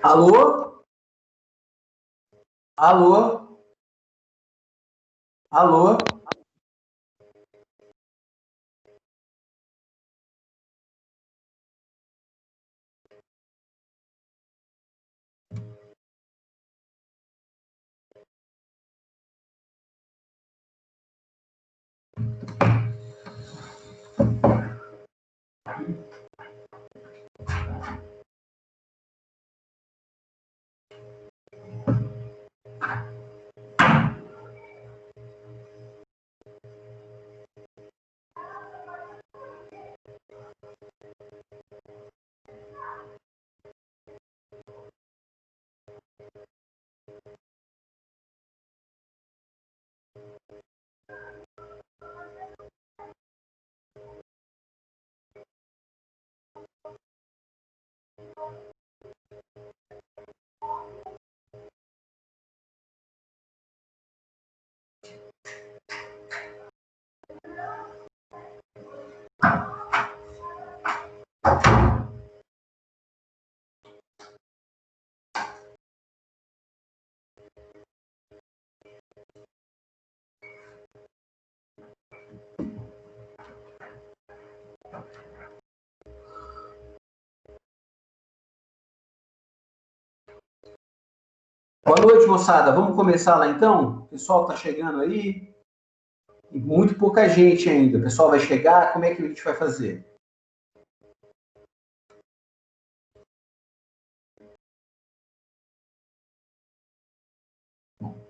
Alô? Alô? Alô? Boa noite, moçada. Vamos começar lá, então? O pessoal está chegando aí. Muito pouca gente ainda. O pessoal vai chegar. Como é que a gente vai fazer?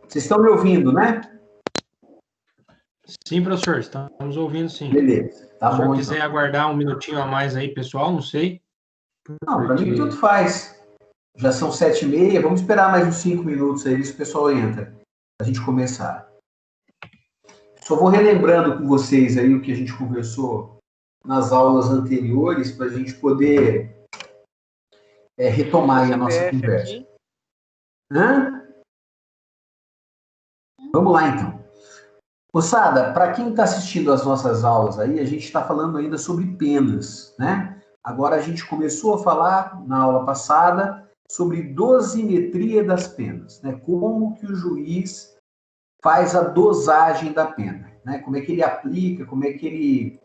Vocês estão me ouvindo, né? Sim, professor. Estamos ouvindo, sim. Beleza. Tá bom, Se o senhor então. quiser aguardar um minutinho a mais aí, pessoal, não sei. Não, para mim tudo faz. Já são 7h30. Vamos esperar mais uns 5 minutos aí, se o pessoal entra. Para a gente começar. Só vou relembrando com vocês aí o que a gente conversou nas aulas anteriores, para a gente poder retomar aí a nossa conversa. Aqui. Hã? Vamos lá, então. Moçada, para quem está assistindo as nossas aulas aí, a gente está falando ainda sobre penas, né? Agora a gente começou a falar, na aula passada, sobre dosimetria das penas, né? Como que o juiz faz a dosagem da pena, né? Como é que ele aplica, como é que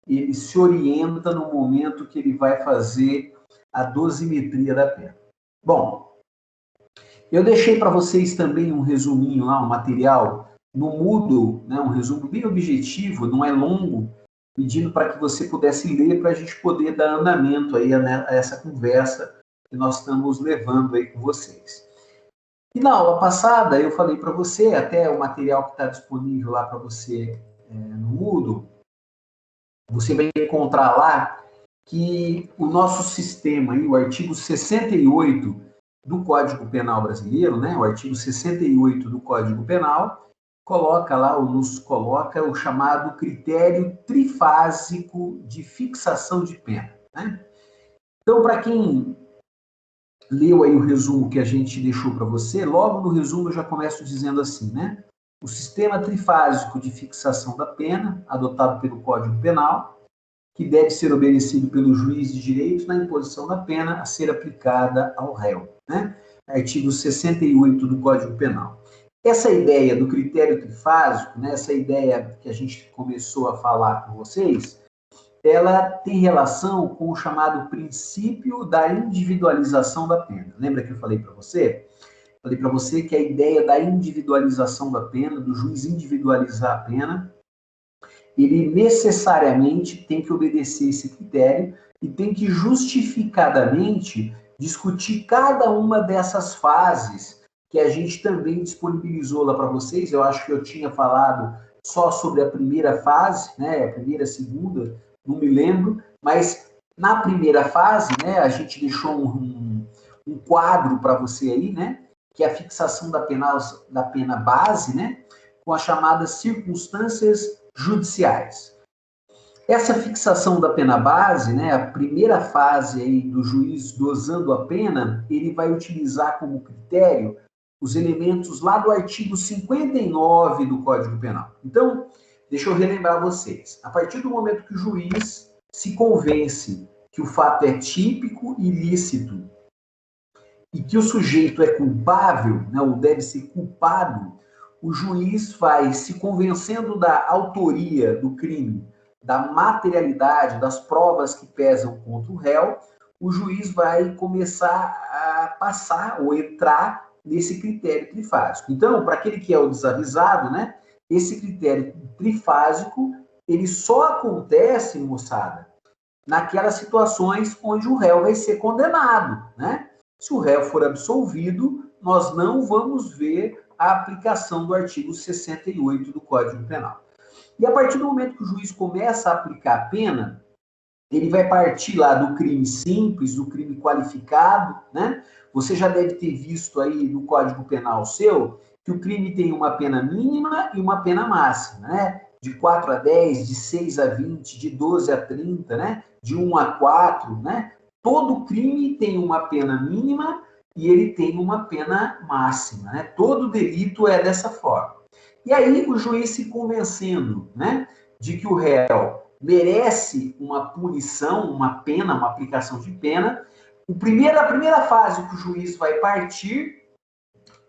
ele se orienta no momento que ele vai fazer a dosimetria da pena. Bom, eu deixei para vocês também um resuminho lá, um material no Moodle, né, um resumo bem objetivo, não é longo, pedindo para que você pudesse ler para a gente poder dar andamento aí a essa conversa que nós estamos levando aí com vocês. E na aula passada eu falei para você, até o material que está disponível lá para você no Moodle, você vai encontrar lá que o nosso sistema, aí, o artigo 68 do Código Penal brasileiro, né, o artigo 68 do Código Penal, coloca lá, ou nos coloca o chamado critério trifásico de fixação de pena, né? Então, para quem leu aí o resumo que a gente deixou para você, logo no resumo eu já começo dizendo assim, né? O sistema trifásico de fixação da pena, adotado pelo Código Penal, que deve ser obedecido pelo juiz de direito na imposição da pena a ser aplicada ao réu, né? Artigo 68 do Código Penal. Essa ideia do critério trifásico, né, essa ideia que a gente começou a falar com vocês, ela tem relação com o chamado princípio da individualização da pena. Lembra que eu falei para você? Falei para você que a ideia da individualização da pena, do juiz individualizar a pena, ele necessariamente tem que obedecer esse critério e tem que justificadamente discutir cada uma dessas fases que a gente também disponibilizou lá para vocês. Eu acho que eu tinha falado só sobre a primeira fase, né, a primeira, segunda, não me lembro, mas na primeira fase, né, a gente deixou um quadro para você aí, né, que é a fixação da pena base, né, com as chamadas circunstâncias judiciais. Essa fixação da pena base, né, a primeira fase aí do juiz dosando a pena, ele vai utilizar como critério os elementos lá do artigo 59 do Código Penal. Então, deixa eu relembrar vocês. A partir do momento que o juiz se convence que o fato é típico e ilícito e que o sujeito é culpável, né, ou deve ser culpado, o juiz vai, se convencendo da autoria do crime, da materialidade, das provas que pesam contra o réu, o juiz vai começar a passar ou entrar nesse critério trifásico. Então, para aquele que é o desavisado, né, esse critério trifásico, ele só acontece, moçada, naquelas situações onde o réu vai ser condenado, né? Se o réu for absolvido, nós não vamos ver a aplicação do artigo 68 do Código Penal. E a partir do momento que o juiz começa a aplicar a pena, ele vai partir lá do crime simples, do crime qualificado, né? Você já deve ter visto aí no Código Penal seu que o crime tem uma pena mínima e uma pena máxima, né? De 4 a 10, de 6 a 20, de 12 a 30, né? De 1 a 4, né? Todo crime tem uma pena mínima e ele tem uma pena máxima, né? Todo delito é dessa forma. E aí o juiz se convencendo, né, de que o réu merece uma punição, uma pena, uma aplicação de pena, a primeira fase que o juiz vai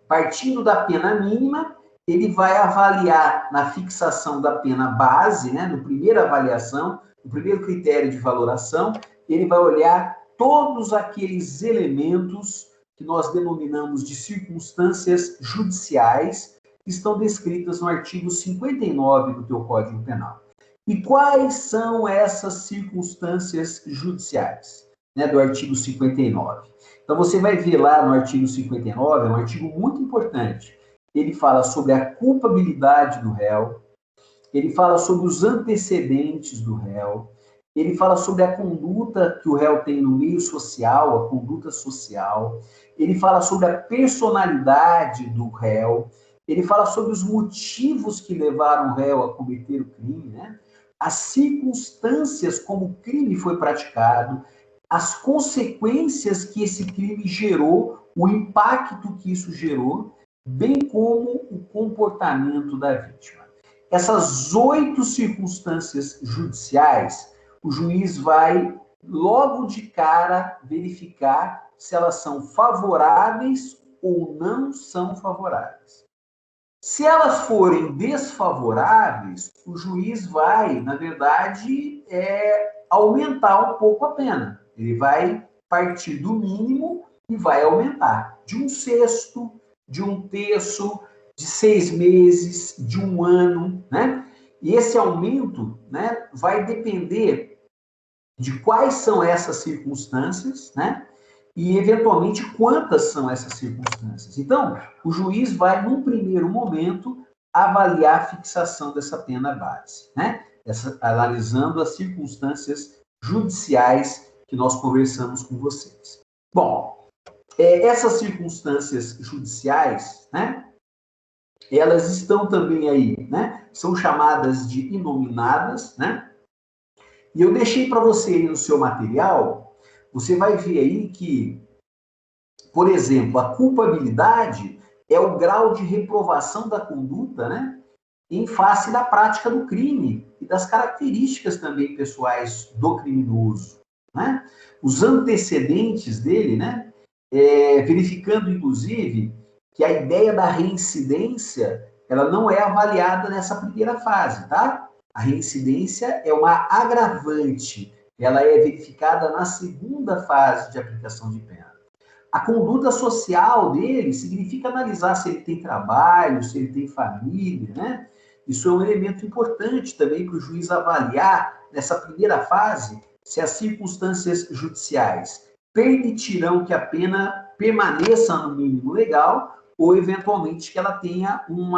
partindo da pena mínima, ele vai avaliar na fixação da pena base, né, no primeira avaliação, no primeiro critério de valoração, ele vai olhar todos aqueles elementos que nós denominamos de circunstâncias judiciais, que estão descritas no artigo 59 do teu Código Penal. E quais são essas circunstâncias judiciais, né, do artigo 59? Então, você vai ver lá no artigo 59, é um artigo muito importante. Ele fala sobre a culpabilidade do réu, ele fala sobre os antecedentes do réu, ele fala sobre a conduta que o réu tem no meio social, a conduta social, ele fala sobre a personalidade do réu, ele fala sobre os motivos que levaram o réu a cometer o crime, né? As circunstâncias como o crime foi praticado, as consequências que esse crime gerou, o impacto que isso gerou, bem como o comportamento da vítima. Essas 8 circunstâncias judiciais, o juiz vai logo de cara verificar se elas são favoráveis ou não são favoráveis. Se elas forem desfavoráveis, o juiz vai, na verdade, aumentar um pouco a pena. Ele vai partir do mínimo e vai aumentar de 1/6, de 1/3, de 6 meses, de 1 ano, né? E esse aumento, né, vai depender de quais são essas circunstâncias, né? E, eventualmente, quantas são essas circunstâncias. Então, o juiz vai, num primeiro momento, avaliar a fixação dessa pena base, né? Analisando as circunstâncias judiciais que nós conversamos com vocês. Bom, essas circunstâncias judiciais, né? Elas estão também aí, né? São chamadas de inominadas, né? E eu deixei para você aí no seu material, você vai ver aí que, por exemplo, a culpabilidade é o grau de reprovação da conduta, né, em face da prática do crime e das características também pessoais do criminoso, né? Os antecedentes dele, né, verificando, inclusive, que a ideia da reincidência ela não é avaliada nessa primeira fase, tá? A reincidência é uma agravante, ela é verificada na segunda fase de aplicação de pena. A conduta social dele significa analisar se ele tem trabalho, se ele tem família, né? Isso é um elemento importante também para o juiz avaliar, nessa primeira fase, se as circunstâncias judiciais permitirão que a pena permaneça no mínimo legal ou, eventualmente, que ela tenha um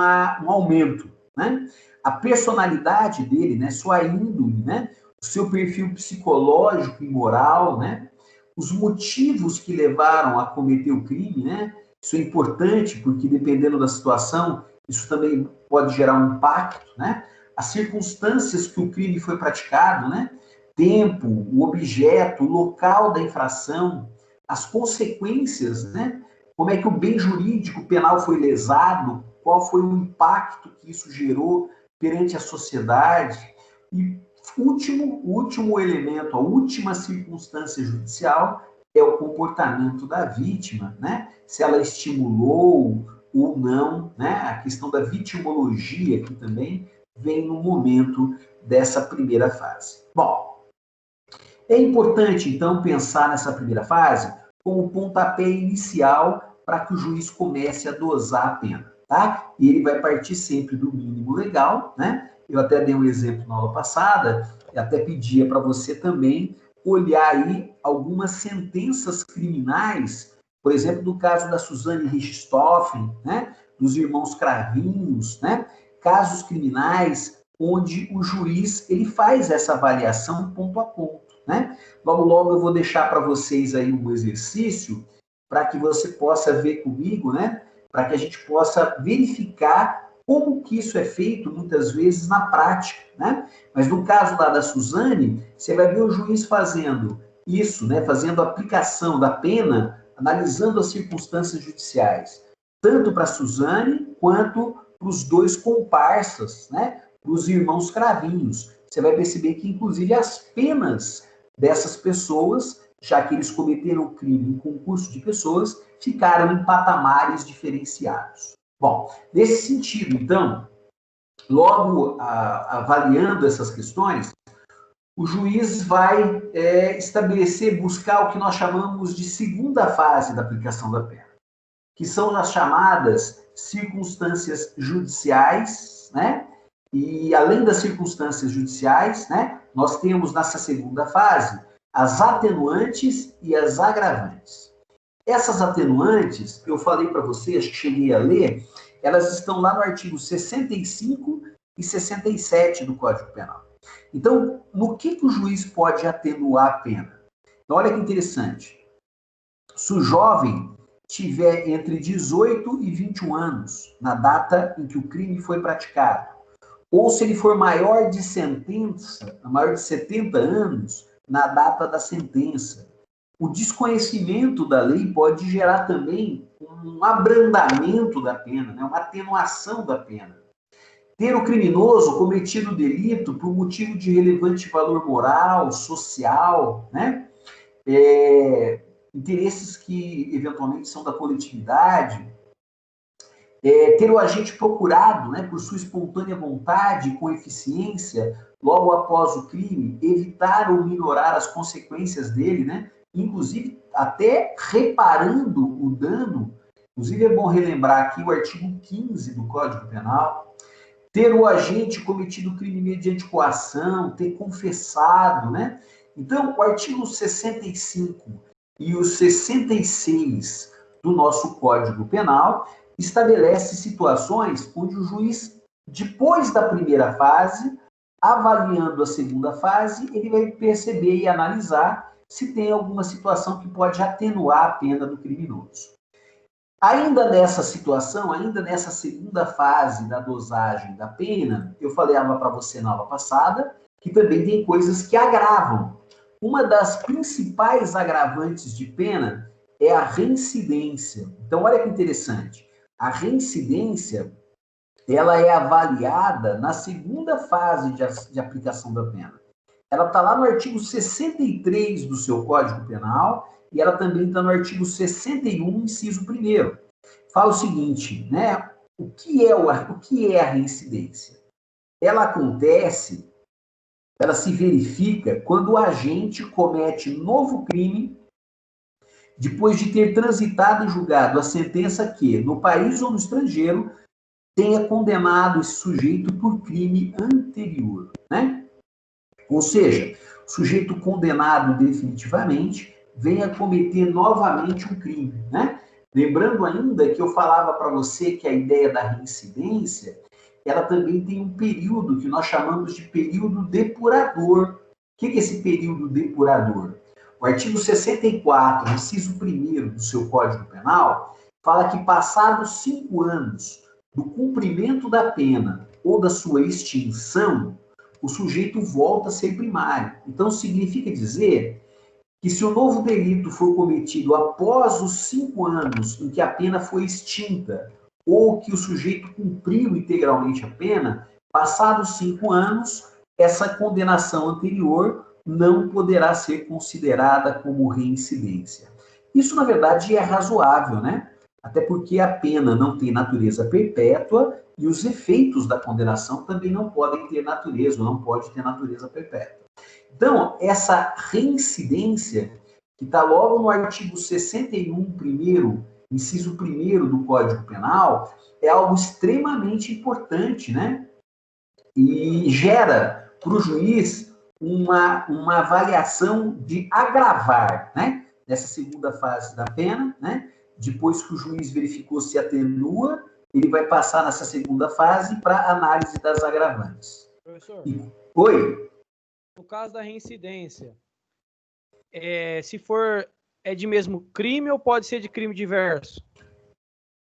aumento, né? A personalidade dele, né, sua índole, né, o seu perfil psicológico e moral, né, os motivos que levaram a cometer o crime, né, isso é importante porque, dependendo da situação, isso também pode gerar um impacto, né, as circunstâncias que o crime foi praticado, né, tempo, o objeto, o local da infração, as consequências, né, como é que o bem jurídico penal foi lesado, qual foi o impacto que isso gerou perante a sociedade, e Último elemento, a última circunstância judicial é o comportamento da vítima, né? Se ela estimulou ou não, né? A questão da vitimologia aqui também vem no momento dessa primeira fase. Bom, é importante, então, pensar nessa primeira fase como pontapé inicial para que o juiz comece a dosar a pena, tá? E ele vai partir sempre do mínimo legal, né? Eu até dei um exemplo na aula passada, e até pedia para você também olhar aí algumas sentenças criminais, por exemplo, do caso da Suzane Richthofen, né? Dos irmãos Cravinhos, né? Casos criminais onde o juiz ele faz essa avaliação ponto a ponto, né? Logo eu vou deixar para vocês aí um exercício para que você possa ver comigo, né? Para que a gente possa verificar como que isso é feito, muitas vezes, na prática, né? Mas no caso lá da Suzane, você vai ver o juiz fazendo isso, né? Fazendo a aplicação da pena, analisando as circunstâncias judiciais, tanto para a Suzane quanto para os dois comparsas, né? Para os irmãos Cravinhos. Você vai perceber que, inclusive, as penas dessas pessoas, já que eles cometeram crime em concurso de pessoas, ficaram em patamares diferenciados. Bom, nesse sentido, então, logo avaliando essas questões, o juiz vai estabelecer, buscar o que nós chamamos de segunda fase da aplicação da pena, que são as chamadas circunstâncias judiciais, né? E além das circunstâncias judiciais, né, nós temos nessa segunda fase as atenuantes e as agravantes. Essas atenuantes, eu falei para vocês, cheguei a ler, elas estão lá no artigo 65 e 67 do Código Penal. Então, no que o juiz pode atenuar a pena? Então, olha que interessante. Se o jovem tiver entre 18 e 21 anos, na data em que o crime foi praticado, ou se ele for maior de 70 anos, na data da sentença. O desconhecimento da lei pode gerar também um abrandamento da pena, né? Uma atenuação da pena. Ter o criminoso cometido o delito por motivo de relevante valor moral, social, né? Interesses que eventualmente são da coletividade, ter o agente procurado, né, por sua espontânea vontade e com eficiência, logo após o crime, evitar ou minorar as consequências dele, né, inclusive até reparando o dano. Inclusive é bom relembrar aqui o artigo 15 do Código Penal, ter o agente cometido o crime mediante coação, ter confessado, né? Então, o artigo 65 e o 66 do nosso Código Penal estabelece situações onde o juiz, depois da primeira fase, avaliando a segunda fase, ele vai perceber e analisar se tem alguma situação que pode atenuar a pena do criminoso. Ainda nessa situação, ainda nessa segunda fase da dosagem da pena, eu falei para você na aula passada, que também tem coisas que agravam. Uma das principais agravantes de pena é a reincidência. Então, olha que interessante. A reincidência, ela é avaliada na segunda fase de aplicação da pena. Ela está lá no artigo 63 do seu Código Penal e ela também está no artigo 61, inciso 1º. Fala o seguinte, né? O que é a reincidência? Ela acontece, ela se verifica quando o agente comete novo crime depois de ter transitado e julgado a sentença que, no país ou no estrangeiro, tenha condenado esse sujeito por crime anterior, né? Ou seja, o sujeito condenado definitivamente venha cometer novamente um crime, né? Lembrando ainda que eu falava para você que a ideia da reincidência, ela também tem um período que nós chamamos de período depurador. O que é esse período depurador? O artigo 64, inciso 1º do seu Código Penal, fala que passados 5 anos do cumprimento da pena ou da sua extinção, o sujeito volta a ser primário. Então, significa dizer que se o novo delito for cometido após os 5 anos em que a pena foi extinta ou que o sujeito cumpriu integralmente a pena, passados 5 anos, essa condenação anterior não poderá ser considerada como reincidência. Isso, na verdade, é razoável, né? Até porque a pena não tem natureza perpétua e os efeitos da condenação também não podem ter natureza, ou não pode ter natureza perpétua. Então, essa reincidência, que está logo no artigo 61, inciso 1º do Código Penal, é algo extremamente importante, né? E gera para o juiz uma avaliação de agravar, né? Nessa segunda fase da pena, né? Depois que o juiz verificou se atenua, ele vai passar nessa segunda fase para análise das agravantes. Professor, Oi? no caso da reincidência, se for de mesmo crime ou pode ser de crime diverso?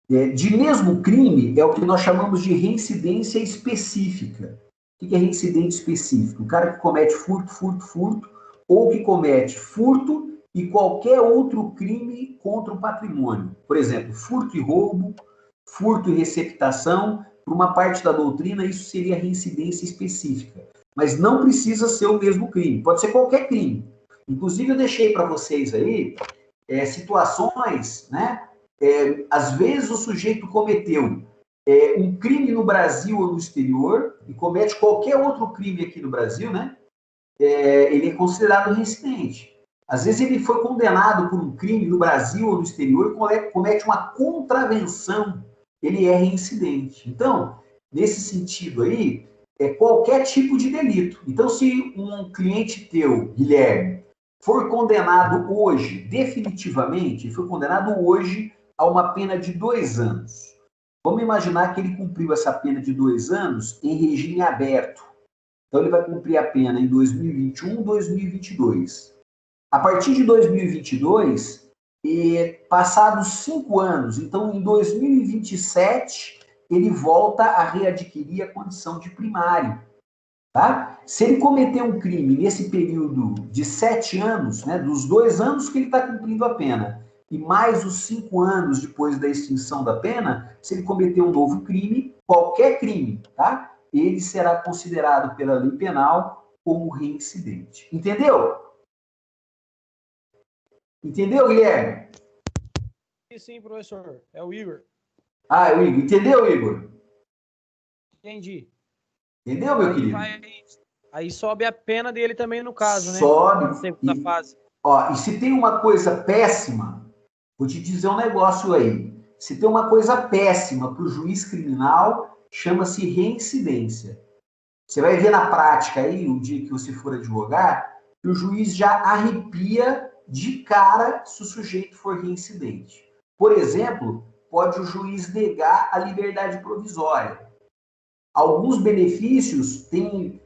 De mesmo crime é o que nós chamamos de reincidência específica. O que é reincidente específico? O cara que comete furto, ou que comete furto e qualquer outro crime contra o patrimônio. Por exemplo, furto e roubo, furto e receptação. Por uma parte da doutrina, isso seria reincidência específica. Mas não precisa ser o mesmo crime. Pode ser qualquer crime. Inclusive, eu deixei para vocês aí situações, né? Às vezes o sujeito cometeu um crime no Brasil ou no exterior e comete qualquer outro crime aqui no Brasil, né? Ele é considerado reincidente. Às vezes ele foi condenado por um crime no Brasil ou no exterior e comete uma contravenção, ele é reincidente. Então, nesse sentido aí, qualquer tipo de delito. Então, se um cliente teu, Guilherme, for condenado hoje, definitivamente, foi condenado hoje a uma pena de 2 anos. Vamos imaginar que ele cumpriu essa pena de 2 anos em regime aberto. Então, ele vai cumprir a pena em 2021, 2022. A partir de 2022, passados 5 anos, então em 2027, ele volta a readquirir a condição de primário. Tá? Se ele cometer um crime nesse período de 7 anos, né, dos 2 anos que ele está cumprindo a pena, e mais os 5 anos depois da extinção da pena, se ele cometer um novo crime, qualquer crime, tá? Ele será considerado pela lei penal como reincidente. Entendeu? Entendeu, Guilherme? Sim, professor. É o Igor. Ah, o Igor. Entendeu, Igor? Entendi. Entendeu, meu querido? Aí sobe a pena dele também, no caso, né? Sobe. Segunda fase. E se tem uma coisa péssima, vou te dizer um negócio aí. Se tem uma coisa péssima para o juiz criminal, chama-se reincidência. Você vai ver na prática aí, o dia que você for advogar, que o juiz já arrepia de cara se o sujeito for reincidente. Por exemplo, pode o juiz negar a liberdade provisória. Alguns benefícios tem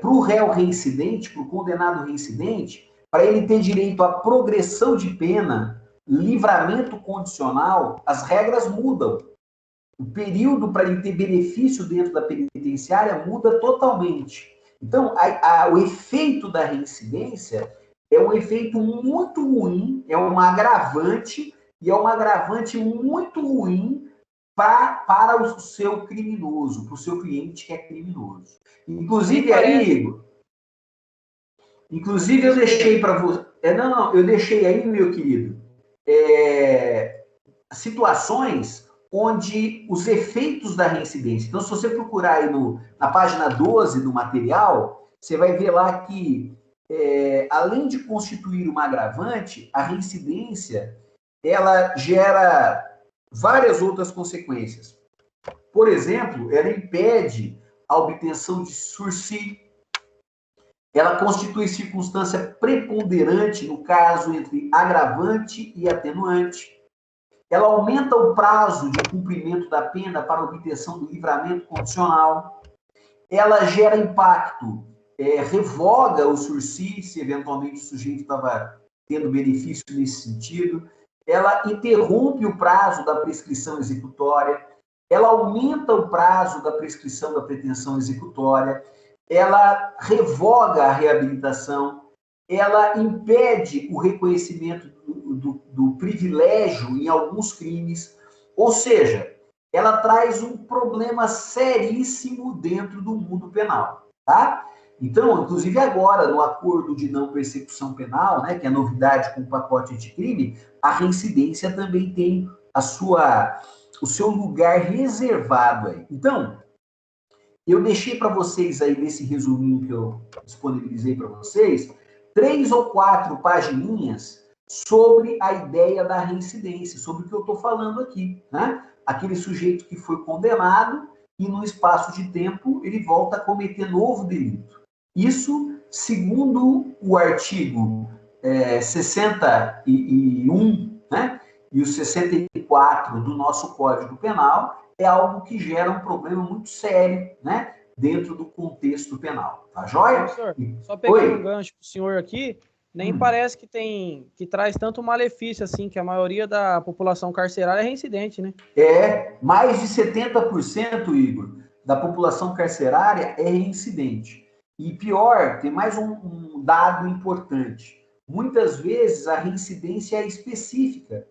para o réu reincidente, para o condenado reincidente, para ele ter direito à progressão de pena, livramento condicional, as regras mudam. O período para ele ter benefício dentro da penitenciária muda totalmente. Então, o efeito da reincidência é um efeito muito ruim, é uma agravante, e é uma agravante muito ruim para o seu criminoso, para o seu cliente que é criminoso. Inclusive aí, Igor, eu deixei para você... eu deixei aí, meu querido, situações onde os efeitos da reincidência... Então, se você procurar aí na página 12 do material, você vai ver lá que, além de constituir uma agravante, a reincidência, ela gera várias outras consequências. Por exemplo, ela impede a obtenção de sursi, ela constitui circunstância preponderante no caso entre agravante e atenuante, ela aumenta o prazo de cumprimento da pena para a obtenção do livramento condicional, ela gera impacto, revoga o sursi, se eventualmente o sujeito estava tendo benefício nesse sentido, ela interrompe o prazo da prescrição executória, ela aumenta o prazo da prescrição da pretensão executória, ela revoga a reabilitação, ela impede o reconhecimento do privilégio em alguns crimes, ou seja, ela traz um problema seríssimo dentro do mundo penal, tá? Então, inclusive agora, no acordo de não persecução penal, né, que é a novidade com o pacote anticrime, a reincidência também tem o seu lugar reservado aí. Então, eu deixei para vocês aí, nesse resuminho que eu disponibilizei para vocês, 3 ou 4 pagininhas sobre a ideia da reincidência, sobre o que eu estou falando aqui, né? Aquele sujeito que foi condenado e, no espaço de tempo, ele volta a cometer novo delito. Isso, segundo o artigo 61, né, e o 64 do nosso Código Penal, é algo que gera um problema muito sério, né, dentro do contexto penal. Tá joia? Professor, só pegando Oi. um gancho pro senhor aqui, nem parece que traz tanto malefício assim, que a maioria da população carcerária é reincidente, né? Mais de 70%, Igor, da população carcerária é reincidente. E pior, tem mais um dado importante. Muitas vezes a reincidência é específica.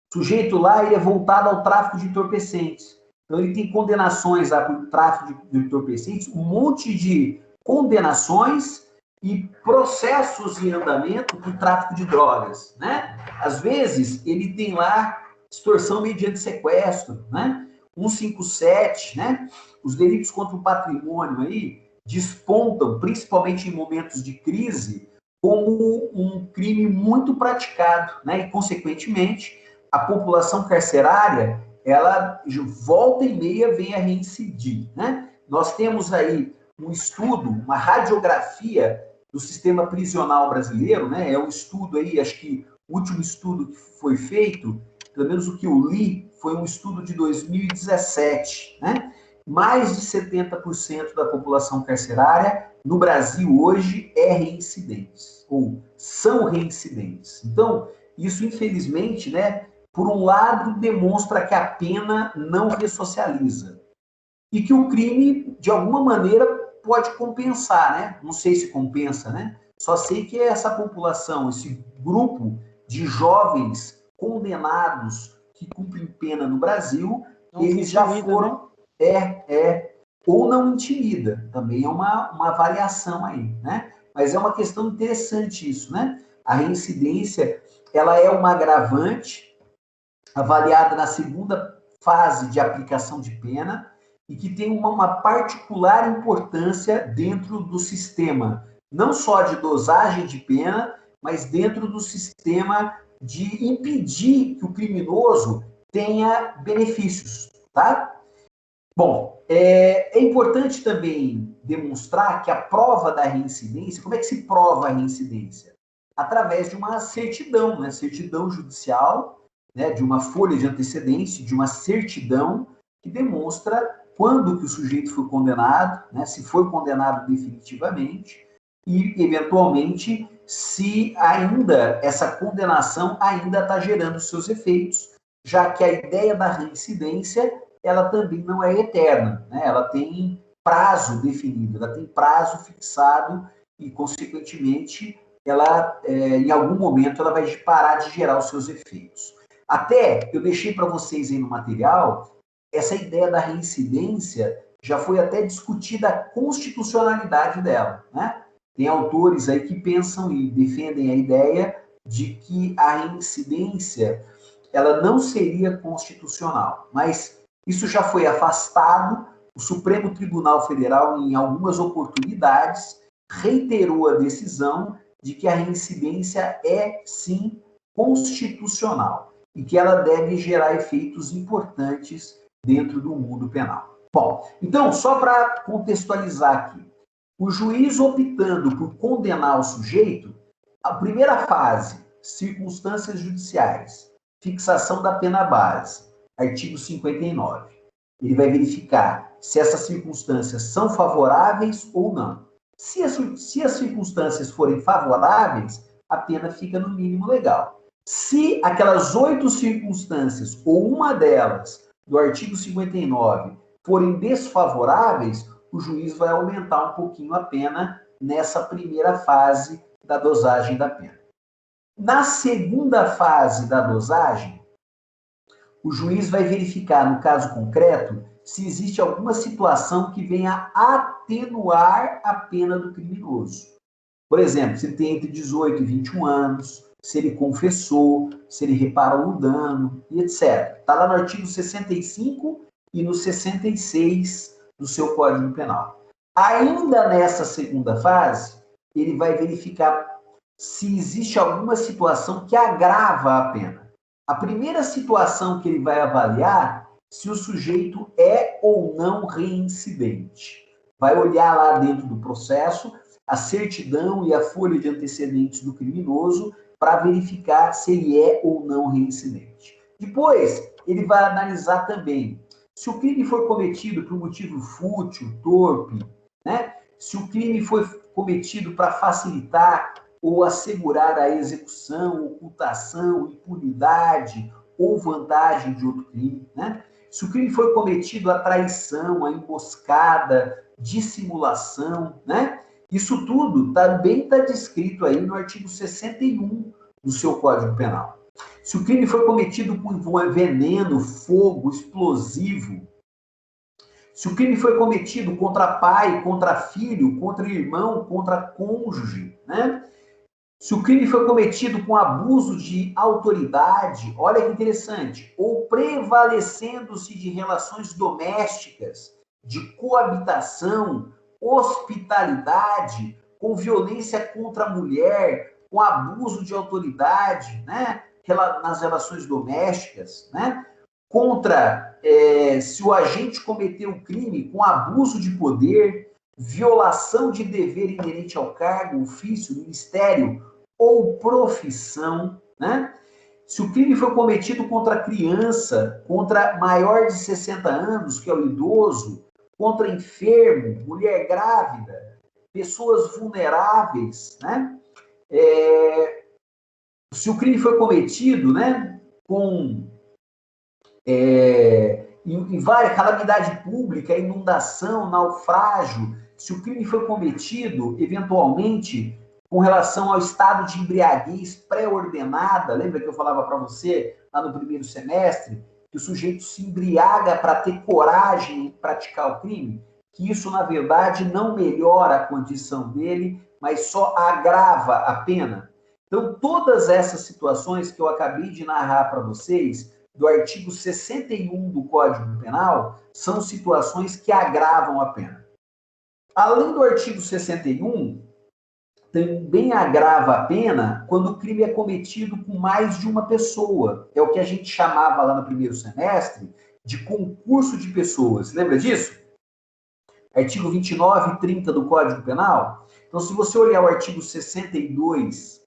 O sujeito lá, ele é voltado ao tráfico de entorpecentes. Então, ele tem condenações lá por tráfico de entorpecentes, um monte de condenações e processos em andamento por tráfico de drogas, né? Às vezes, ele tem lá extorsão mediante sequestro, né? 157, né? Os delitos contra o patrimônio aí despontam, principalmente em momentos de crise, como um crime muito praticado, né? E, consequentemente, a população carcerária, ela volta e meia vem a reincidir, né? Nós temos aí um estudo, uma radiografia do sistema prisional brasileiro, né? É um estudo aí, acho que o último estudo que foi feito, pelo menos o que eu li, foi um estudo de 2017, né? Mais de 70% da população carcerária no Brasil hoje é reincidente, ou são reincidentes. Então, isso, infelizmente, né, por um lado, demonstra que a pena não ressocializa e que o crime, de alguma maneira, pode compensar, né? Não sei se compensa, né? Só sei que essa população, esse grupo de jovens condenados que cumprem pena no Brasil, Não eles já intimida, foram... Ou não intimida. Também é uma variação aí, né? Mas é uma questão interessante isso, né? A reincidência, ela é uma agravante avaliada na segunda fase de aplicação de pena e que tem uma particular importância dentro do sistema, não só de dosagem de pena, mas dentro do sistema de impedir que o criminoso tenha benefícios, tá? Bom, é importante também demonstrar que a prova da reincidência, como é que se prova a reincidência? Através de uma certidão, né? Certidão judicial, né? De uma folha de antecedência, de uma certidão que demonstra quando que o sujeito foi condenado, né? Se foi condenado definitivamente e, eventualmente, se ainda essa condenação ainda está gerando seus efeitos, já que a ideia da reincidência ela também não é eterna, né? Ela tem prazo definido, ela tem prazo fixado e, consequentemente, ela, em algum momento, ela vai parar de gerar os seus efeitos. Até, eu deixei para vocês aí no material, essa ideia da reincidência já foi até discutida a constitucionalidade dela, né? Tem autores aí que pensam e defendem a ideia de que a reincidência ela não seria constitucional, mas isso já foi afastado. O Supremo Tribunal Federal, em algumas oportunidades, reiterou a decisão de que a reincidência é, sim, constitucional e que ela deve gerar efeitos importantes dentro do mundo penal. Bom, então, só para contextualizar aqui, o juiz optando por condenar o sujeito, a primeira fase, circunstâncias judiciais, fixação da pena base, artigo 59. Ele vai verificar se essas circunstâncias são favoráveis ou não. Se as circunstâncias forem favoráveis, a pena fica no mínimo legal. Se aquelas 8 circunstâncias, ou uma delas, do artigo 59, forem desfavoráveis, o juiz vai aumentar um pouquinho a pena nessa primeira fase da dosagem da pena. Na segunda fase da dosagem, o juiz vai verificar, no caso concreto, se existe alguma situação que venha atenuar a pena do criminoso. Por exemplo, se ele tem entre 18 e 21 anos, se ele confessou, se ele reparou o dano e etc. Está lá no artigo 65 e no 66 do seu Código Penal. Ainda nessa segunda fase, ele vai verificar se existe alguma situação que agrava a pena. A primeira situação que ele vai avaliar se o sujeito é ou não reincidente. Vai olhar lá dentro do processo a certidão e a folha de antecedentes do criminoso para verificar se ele é ou não reincidente. Depois, ele vai analisar também se o crime foi cometido por motivo fútil, torpe, né? Se o crime foi cometido para facilitar ou assegurar a execução, ocultação, impunidade ou vantagem de outro crime, né? Se o crime foi cometido a traição, a emboscada, dissimulação, né? Isso tudo também está descrito aí no artigo 61 do seu Código Penal. Se o crime foi cometido com veneno, fogo, explosivo, se o crime foi cometido contra pai, contra filho, contra irmão, contra cônjuge, né? Se o crime foi cometido com abuso de autoridade, olha que interessante, ou prevalecendo-se de relações domésticas, de coabitação, hospitalidade, com violência contra a mulher, com abuso de autoridade, né, nas relações domésticas, né, contra, se o agente cometeu o crime com abuso de poder, violação de dever inerente ao cargo, ofício, ministério ou profissão, né? Se o crime foi cometido contra criança, contra maior de 60 anos, que é o idoso, contra enfermo, mulher grávida, pessoas vulneráveis, né? Se o crime foi cometido, né, em várias calamidade pública, inundação, naufrágio, se o crime foi cometido, eventualmente, com relação ao estado de embriaguez pré-ordenada, lembra que eu falava para você, lá no primeiro semestre, que o sujeito se embriaga para ter coragem em praticar o crime? Que isso, na verdade, não melhora a condição dele, mas só agrava a pena. Então, todas essas situações que eu acabei de narrar para vocês, do artigo 61 do Código Penal, são situações que agravam a pena. Além do artigo 61, também agrava a pena quando o crime é cometido com mais de uma pessoa. É o que a gente chamava lá no primeiro semestre de concurso de pessoas. Lembra disso? Artigo 29 e 30 do Código Penal. Então, se você olhar o artigo 62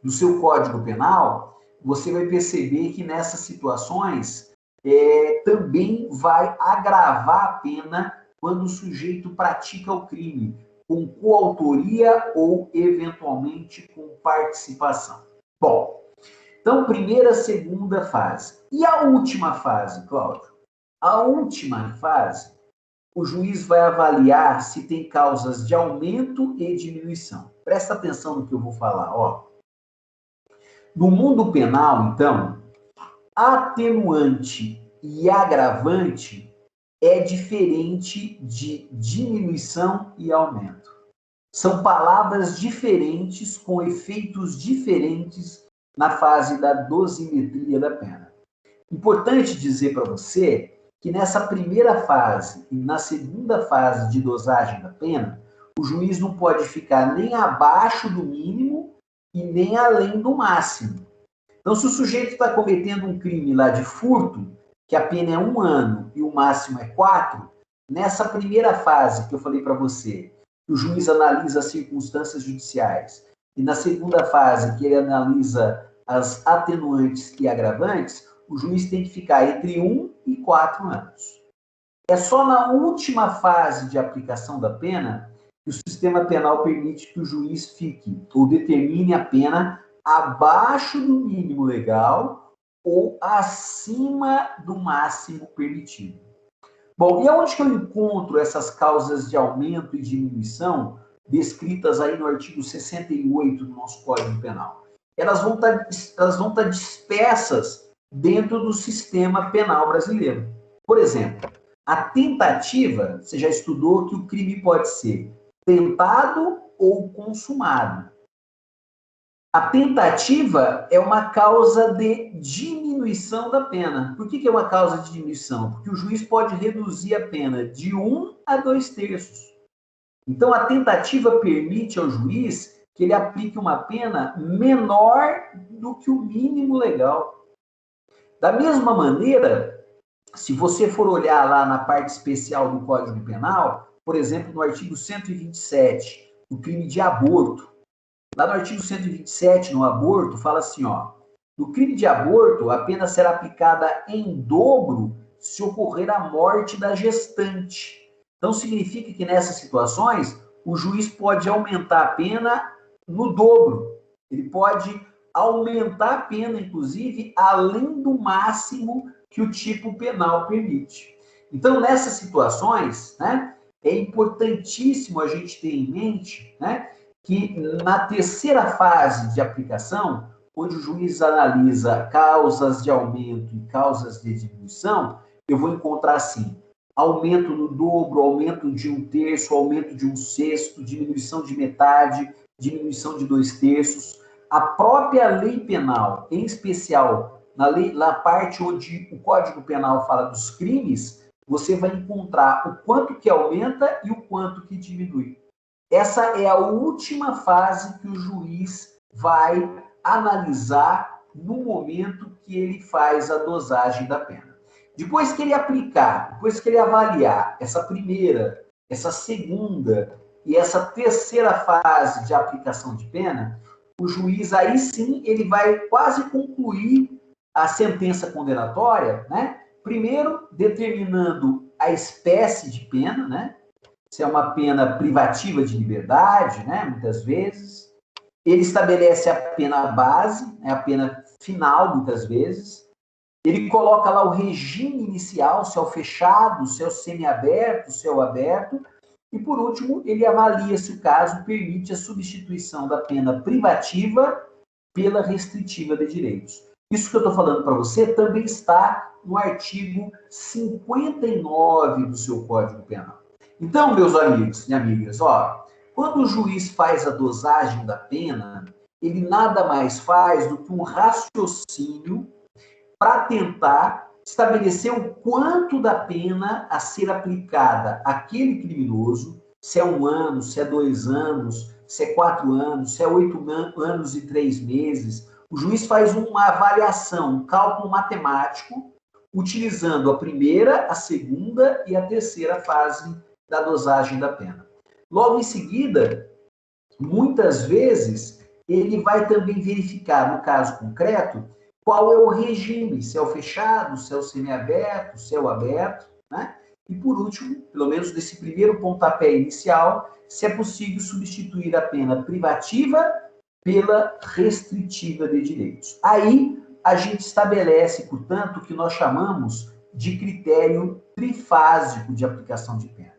do seu Código Penal, você vai perceber que nessas situações também vai agravar a pena quando o sujeito pratica o crime com coautoria ou, eventualmente, com participação. Bom, então, primeira, segunda fase. E a última fase, Cláudio? A última fase, o juiz vai avaliar se tem causas de aumento e diminuição. Presta atenção no que eu vou falar, ó. No mundo penal, então, atenuante e agravante é diferente de diminuição e aumento. São palavras diferentes com efeitos diferentes na fase da dosimetria da pena. Importante dizer para você que nessa primeira fase e na segunda fase de dosagem da pena, o juiz não pode ficar nem abaixo do mínimo e nem além do máximo. Então, se o sujeito está cometendo um crime lá de furto, que a pena é 1 ano e o máximo é 4, nessa primeira fase que eu falei para você, o juiz analisa as circunstâncias judiciais, e na segunda fase, que ele analisa as atenuantes e agravantes, o juiz tem que ficar entre 1 e 4 anos. É só na última fase de aplicação da pena que o sistema penal permite que o juiz fique ou determine a pena abaixo do mínimo legal ou acima do máximo permitido. Bom, e aonde que eu encontro essas causas de aumento e diminuição descritas aí no artigo 68 do nosso Código Penal? Elas vão estar dispersas dentro do sistema penal brasileiro. Por exemplo, a tentativa, você já estudou que o crime pode ser tentado ou consumado. A tentativa é uma causa de diminuição da pena. Por que é uma causa de diminuição? Porque o juiz pode reduzir a pena de 1 a 2/3. Então, a tentativa permite ao juiz que ele aplique uma pena menor do que o mínimo legal. Da mesma maneira, se você for olhar lá na parte especial do Código Penal, por exemplo, no artigo 127, o crime de aborto. Lá no artigo 127, no aborto, fala assim, ó, no crime de aborto, a pena será aplicada em dobro se ocorrer a morte da gestante. Então, significa que nessas situações, o juiz pode aumentar a pena no dobro. Ele pode aumentar a pena, inclusive, além do máximo que o tipo penal permite. Então, nessas situações, né, é importantíssimo a gente ter em mente, né, que na terceira fase de aplicação, onde o juiz analisa causas de aumento e causas de diminuição, eu vou encontrar assim, aumento no dobro, aumento de 1/3, aumento de 1/6, diminuição de metade, diminuição de 2/3. A própria lei penal, em especial na parte onde o Código Penal fala dos crimes, você vai encontrar o quanto que aumenta e o quanto que diminui. Essa é a última fase que o juiz vai analisar no momento que ele faz a dosagem da pena. Depois que ele aplicar, depois que ele avaliar essa primeira, essa segunda e essa terceira fase de aplicação de pena, o juiz aí sim ele vai quase concluir a sentença condenatória, né? Primeiro determinando a espécie de pena, né? Se é uma pena privativa de liberdade, né? Muitas vezes. Ele estabelece a pena base, né? A pena final, muitas vezes. Ele coloca lá o regime inicial, se é o fechado, se é o semiaberto, se é o aberto. E, por último, ele avalia se o caso permite a substituição da pena privativa pela restritiva de direitos. Isso que eu estou falando para você também está no artigo 59 do seu Código Penal. Então, meus amigos e amigas, ó, quando o juiz faz a dosagem da pena, ele nada mais faz do que um raciocínio para tentar estabelecer o quanto da pena a ser aplicada àquele criminoso, se é 1 ano, se é 2 anos, se é 4 anos, se é 8 anos e 3 meses. O juiz faz uma avaliação, um cálculo matemático, utilizando a primeira, a segunda e a terceira fase da dosagem da pena. Logo em seguida, muitas vezes, ele vai também verificar, no caso concreto, qual é o regime, se é o fechado, se é o semiaberto, se é o aberto, né? E por último, pelo menos nesse primeiro pontapé inicial, se é possível substituir a pena privativa pela restritiva de direitos. Aí a gente estabelece, portanto, o que nós chamamos de critério trifásico de aplicação de pena.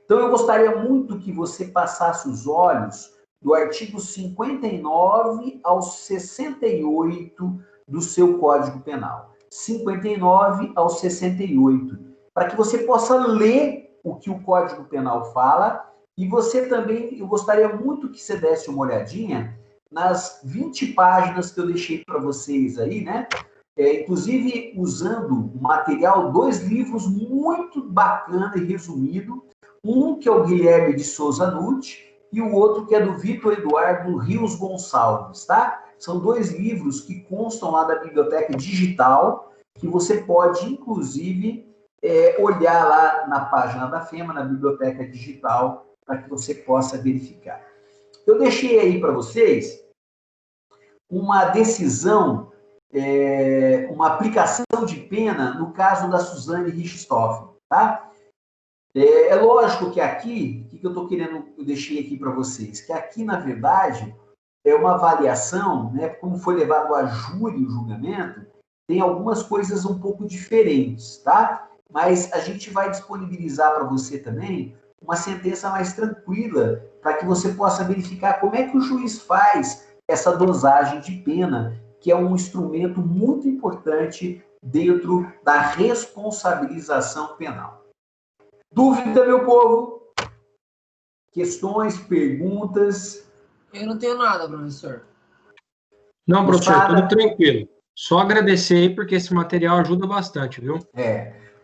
Então, eu gostaria muito que você passasse os olhos do artigo 59 ao 68 do seu Código Penal. 59 ao 68. Para que você possa ler o que o Código Penal fala e você também, eu gostaria muito que você desse uma olhadinha nas 20 páginas que eu deixei para vocês aí, né? Inclusive usando o material, 2 livros muito bacana e resumido. Um que é o Guilherme de Souza Nutti e o outro que é do Vitor Eduardo Rios Gonçalves, tá? São 2 livros que constam lá da biblioteca digital, que você pode, inclusive, olhar lá na página da FEMA, na biblioteca digital, para que você possa verificar. Eu deixei aí para vocês uma decisão, uma aplicação de pena no caso da Suzane Richthofen, tá? É lógico que aqui, o que eu tô querendo, eu deixei aqui para vocês, que aqui, na verdade, é uma avaliação, né, como foi levado a júri o julgamento, tem algumas coisas um pouco diferentes, tá? Mas a gente vai disponibilizar para você também uma sentença mais tranquila, para que você possa verificar como é que o juiz faz essa dosagem de pena, que é um instrumento muito importante dentro da responsabilização penal. Dúvida, meu povo? Questões, perguntas? Eu não tenho nada, professor. Não, professor, Moçada. tudo tranquilo. Só agradecer aí, porque esse material ajuda bastante, viu?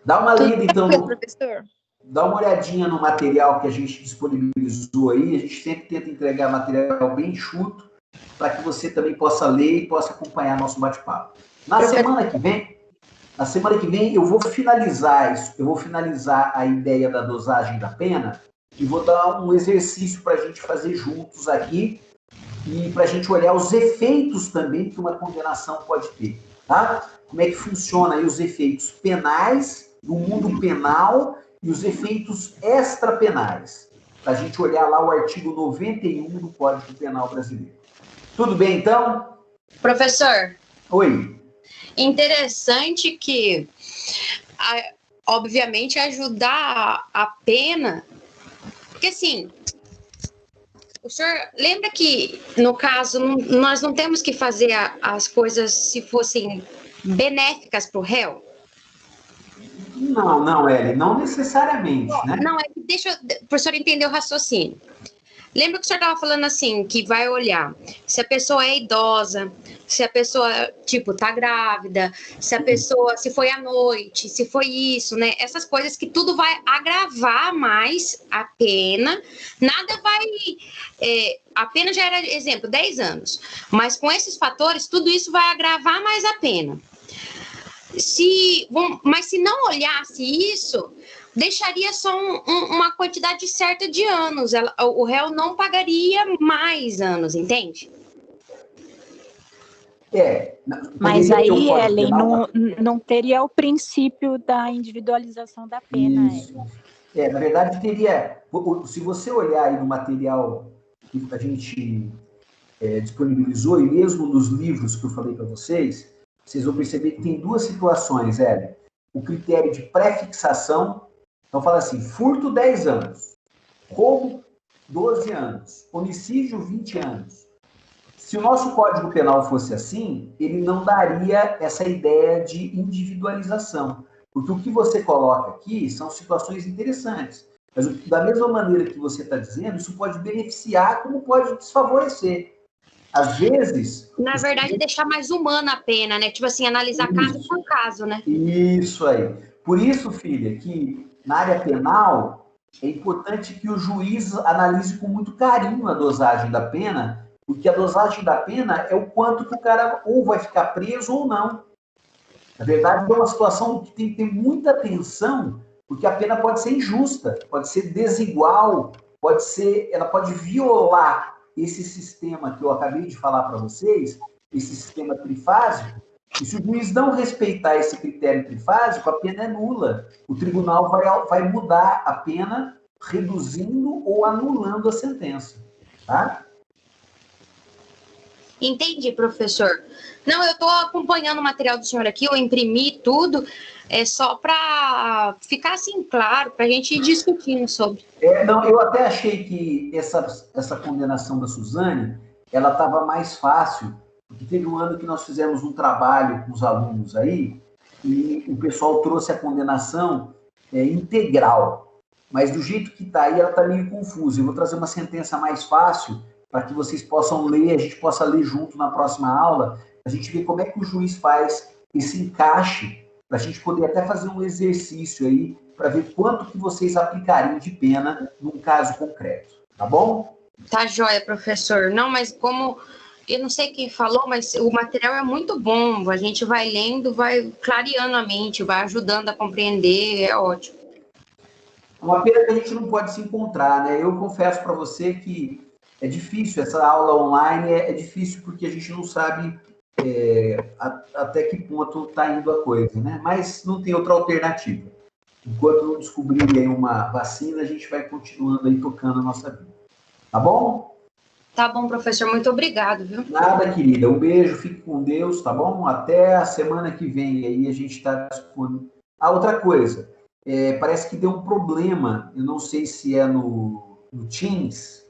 Dá uma lida, então, professor. dá uma olhadinha no material que a gente disponibilizou aí. A gente sempre tenta entregar material bem enxuto para que você também possa ler e possa acompanhar nosso bate-papo. Na semana que vem eu vou finalizar isso, eu vou finalizar a ideia da dosagem da pena e vou dar um exercício para a gente fazer juntos aqui e para a gente olhar os efeitos também que uma condenação pode ter, tá? Como é que funciona aí os efeitos penais, do mundo penal, e os efeitos extrapenais. Para a gente olhar lá o artigo 91 do Código Penal Brasileiro. Tudo bem, então? Professor. Oi. Interessante que, obviamente, ajudar a pena, porque assim, o senhor lembra que, no caso, nós não temos que fazer as coisas se fossem benéficas para o réu? Não, Eli, não necessariamente, né? Não, deixa o professor entender o raciocínio. Lembra que o senhor estava falando assim, que vai olhar se a pessoa é idosa, se a pessoa, tipo, tá grávida, se a pessoa, se foi à noite, se foi isso, né? Essas coisas que tudo vai agravar mais a pena. Nada vai... a pena já era, exemplo, 10 anos. Mas com esses fatores, tudo isso vai agravar mais a pena. Mas se não olhasse isso, deixaria só uma quantidade certa de anos. O réu não pagaria mais anos, entende? Mas aí, Ellen, não teria o princípio da individualização da pena. Isso. Na verdade, teria... Se você olhar aí no material que a gente disponibilizou, e mesmo nos livros que eu falei para vocês, vocês vão perceber que tem duas situações, Ellen. O critério de pré-fixação, então fala assim, furto 10 anos, roubo 12 anos, homicídio 20 anos. Se o nosso Código Penal fosse assim, ele não daria essa ideia de individualização. Porque o que você coloca aqui são situações interessantes. Mas da mesma maneira que você está dizendo, isso pode beneficiar como pode desfavorecer. Às vezes... Na verdade, deixar mais humana a pena, né? Tipo assim, analisar caso por caso, né? Isso aí. Por isso, filha, que na área penal é importante que o juiz analise com muito carinho a dosagem da pena, porque a dosagem da pena é o quanto que o cara ou vai ficar preso ou não. Na verdade, é uma situação que tem que ter muita atenção, porque a pena pode ser injusta, pode ser desigual, ela pode violar esse sistema que eu acabei de falar para vocês, esse sistema trifásico, e se o juiz não respeitar esse critério trifásico, a pena é nula. O tribunal vai mudar a pena, reduzindo ou anulando a sentença. Tá? Entendi, professor. Não, eu estou acompanhando o material do senhor aqui, eu imprimi tudo, só para ficar assim claro, para a gente ir discutindo sobre. Eu até achei que essa condenação da Suzane, ela estava mais fácil, porque teve um ano que nós fizemos um trabalho com os alunos aí, e o pessoal trouxe a condenação integral, mas do jeito que está aí, ela está meio confusa. Eu vou trazer uma sentença mais fácil, para que vocês possam ler, a gente possa ler junto na próxima aula, a gente ver como é que o juiz faz esse encaixe, para a gente poder até fazer um exercício aí, para ver quanto que vocês aplicariam de pena num caso concreto, tá bom? Tá joia, professor. Não, mas como, eu não sei quem falou, mas o material é muito bom, a gente vai lendo, vai clareando a mente, vai ajudando a compreender, é ótimo. É uma pena que a gente não pode se encontrar, né? Eu confesso para você que é difícil, essa aula online é difícil porque a gente não sabe até que ponto está indo a coisa, né? Mas não tem outra alternativa. Enquanto não descobrirem uma vacina, a gente vai continuando aí tocando a nossa vida. Tá bom? Tá bom, professor. Muito obrigado, viu? Nada, querida. Um beijo, fique com Deus, tá bom? Até a semana que vem aí a gente está disponível. Outra coisa, parece que deu um problema, eu não sei se é no Teams,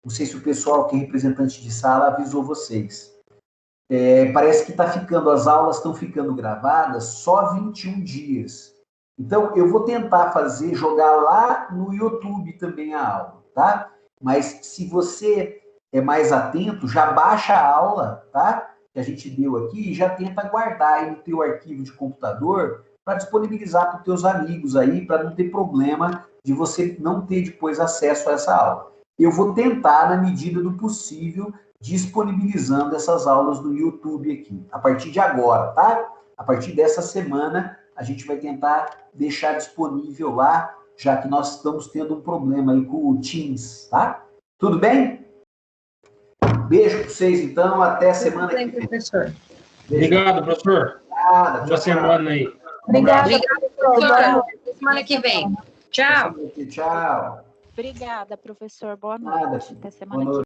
não sei se o pessoal que é representante de sala avisou vocês. parece que as aulas estão ficando gravadas só 21 dias. Então, eu vou tentar jogar lá no YouTube também a aula, tá? Mas se você é mais atento, já baixa a aula, tá? Que a gente deu aqui e já tenta guardar aí no teu arquivo de computador para disponibilizar para os teus amigos aí, para não ter problema de você não ter depois acesso a essa aula. Eu vou tentar, na medida do possível, disponibilizando essas aulas no YouTube aqui, a partir de agora, tá? A partir dessa semana, a gente vai tentar deixar disponível lá, já que nós estamos tendo um problema aí com o Teams, tá? Tudo bem? Beijo para vocês, então. Até semana que vem. Professor. Obrigado, professor. Nada. Boa semana aí. Obrigada, Professor. Até semana que vem. Tchau. Tchau. Obrigada, professor. Boa noite. Nada. Até semana que vem.